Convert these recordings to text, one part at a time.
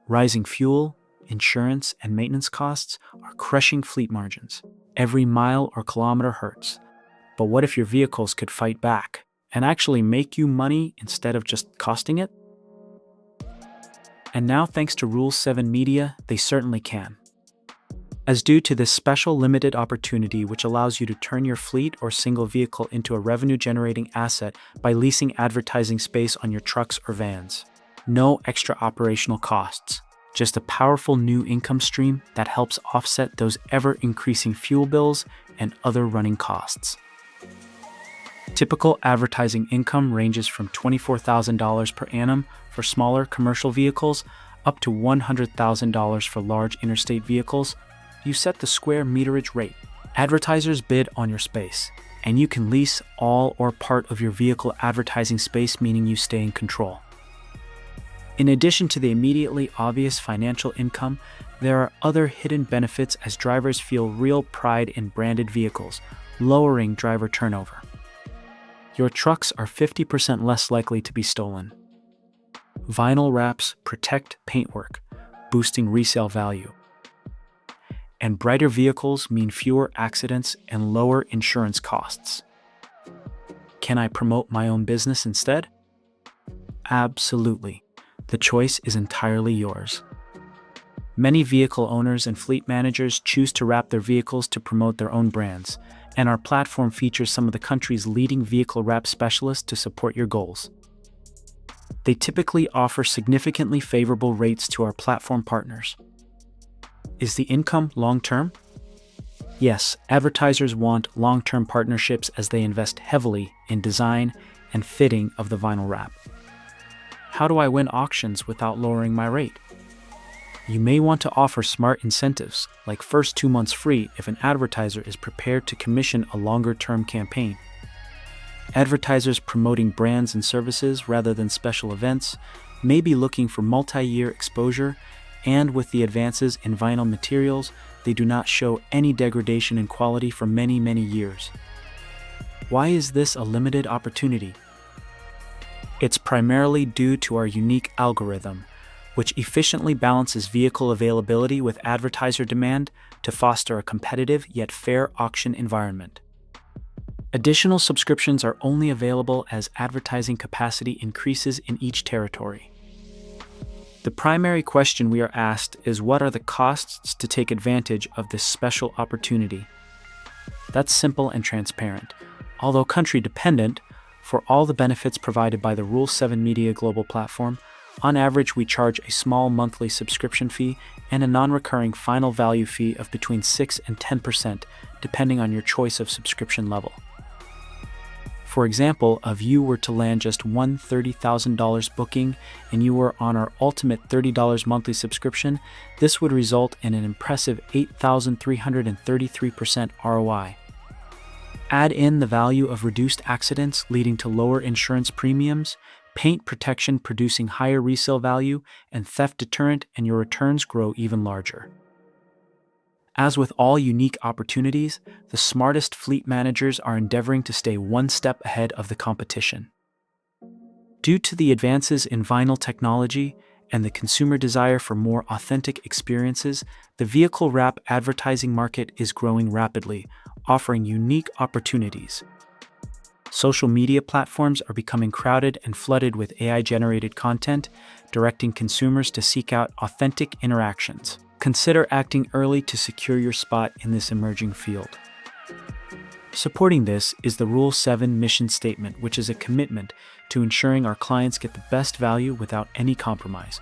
Rising fuel, insurance, and maintenance costs are crushing fleet margins. Every mile or kilometer hurts. But what if your vehicles could fight back and actually make you money instead of just costing it? And now, thanks to Rule 7 Media, they certainly can. As due to this special limited opportunity which allows you to turn your fleet or single vehicle into a revenue-generating asset by leasing advertising space on your trucks or vans. No extra operational costs, just a powerful new income stream that helps offset those ever-increasing fuel bills and other running costs. Typical advertising income ranges from $24,000 per annum for smaller commercial vehicles up to $100,000 for large interstate vehicles. You set the square meterage rate. Advertisers bid on your space, and you can lease all or part of your vehicle advertising space, meaning you stay in control. In addition to the immediately obvious financial income, there are other hidden benefits as drivers feel real pride in branded vehicles, lowering driver turnover. Your trucks are 50% less likely to be stolen. Vinyl wraps protect paintwork, boosting resale value. And brighter vehicles mean fewer accidents and lower insurance costs. Can I promote my own business instead? Absolutely. The choice is entirely yours. Many vehicle owners and fleet managers choose to wrap their vehicles to promote their own brands, and our platform features some of the country's leading vehicle wrap specialists to support your goals. They typically offer significantly favorable rates to our platform partners. Is the income long-term? Yes, advertisers want long-term partnerships as they invest heavily in design and fitting of the vinyl wrap. How do I win auctions without lowering my rate? You may want to offer smart incentives, like first 2 months free if an advertiser is prepared to commission a longer-term campaign. Advertisers promoting brands and services rather than special events may be looking for multi-year exposure, and with the advances in vinyl materials, they do not show any degradation in quality for many, many years. Why is this a limited opportunity? It's primarily due to our unique algorithm, which efficiently balances vehicle availability with advertiser demand to foster a competitive yet fair auction environment. Additional subscriptions are only available as advertising capacity increases in each territory. The primary question we are asked is, what are the costs to take advantage of this special opportunity? That's simple and transparent. Although country dependent, for all the benefits provided by the Rule 7 Media global platform, on average we charge a small monthly subscription fee and a non-recurring final value fee of between 6 and 10%, depending on your choice of subscription level. For example, if you were to land just one $30,000 booking and you were on our ultimate $30 monthly subscription, this would result in an impressive 8,333% ROI. Add in the value of reduced accidents leading to lower insurance premiums, paint protection producing higher resale value, and theft deterrent, and your returns grow even larger. As with all unique opportunities, the smartest fleet managers are endeavoring to stay one step ahead of the competition. Due to the advances in vinyl technology and the consumer desire for more authentic experiences, the vehicle wrap advertising market is growing rapidly, offering unique opportunities. Social media platforms are becoming crowded and flooded with AI-generated content, directing consumers to seek out authentic interactions. Consider acting early to secure your spot in this emerging field. Supporting this is the Rule 7 mission statement, which is a commitment to ensuring our clients get the best value without any compromise.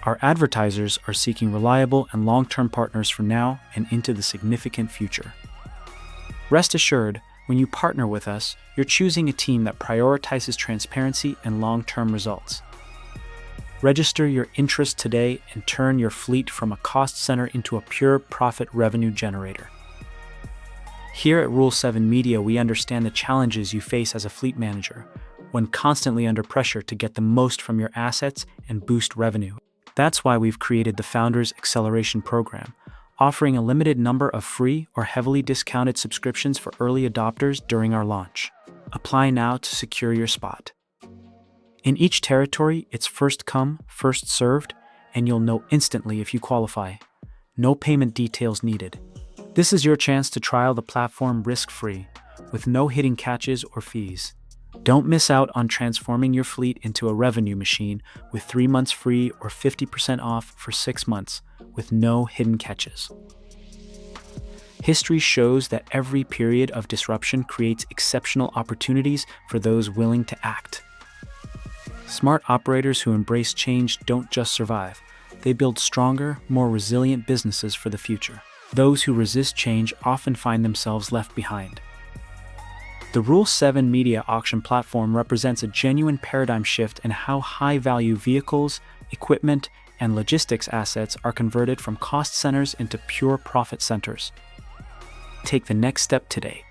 Our advertisers are seeking reliable and long-term partners for now and into the significant future. Rest assured, when you partner with us, you're choosing a team that prioritizes transparency and long-term results. Register your interest today and turn your fleet from a cost center into a pure profit revenue generator. Here at Rule 7 Media, we understand the challenges you face as a fleet manager when constantly under pressure to get the most from your assets and boost revenue. That's why we've created the Founders Acceleration Program, offering a limited number of free or heavily discounted subscriptions for early adopters during our launch. Apply now to secure your spot. In each territory, it's first come, first served, and you'll know instantly if you qualify. No payment details needed. This is your chance to trial the platform risk-free, with no hidden catches or fees. Don't miss out on transforming your fleet into a revenue machine with 3 months free or 50% off for 6 months, with no hidden catches. History shows that every period of disruption creates exceptional opportunities for those willing to act. Smart operators who embrace change don't just survive, they build stronger, more resilient businesses for the future. Those who resist change often find themselves left behind. The Rule 7 media auction platform represents a genuine paradigm shift in how high-value vehicles, equipment, and logistics assets are converted from cost centers into pure profit centers. Take the next step today.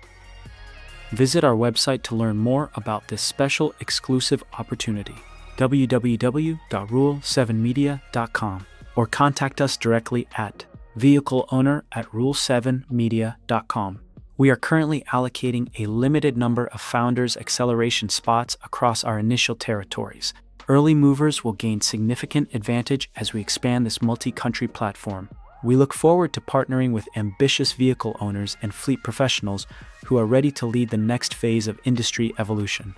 Visit our website to learn more about this special exclusive opportunity, www.rule7media.com, or contact us directly at vehicleowner@rule7media.com. We are currently allocating a limited number of Founders Acceleration spots across our initial territories. Early movers will gain significant advantage as we expand this multi-country platform. We look forward to partnering with ambitious vehicle owners and fleet professionals who are ready to lead the next phase of industry evolution.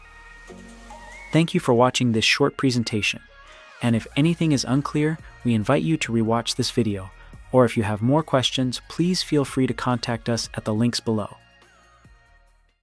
Thank you for watching this short presentation. And if anything is unclear, we invite you to rewatch this video. Or if you have more questions, please feel free to contact us at the links below.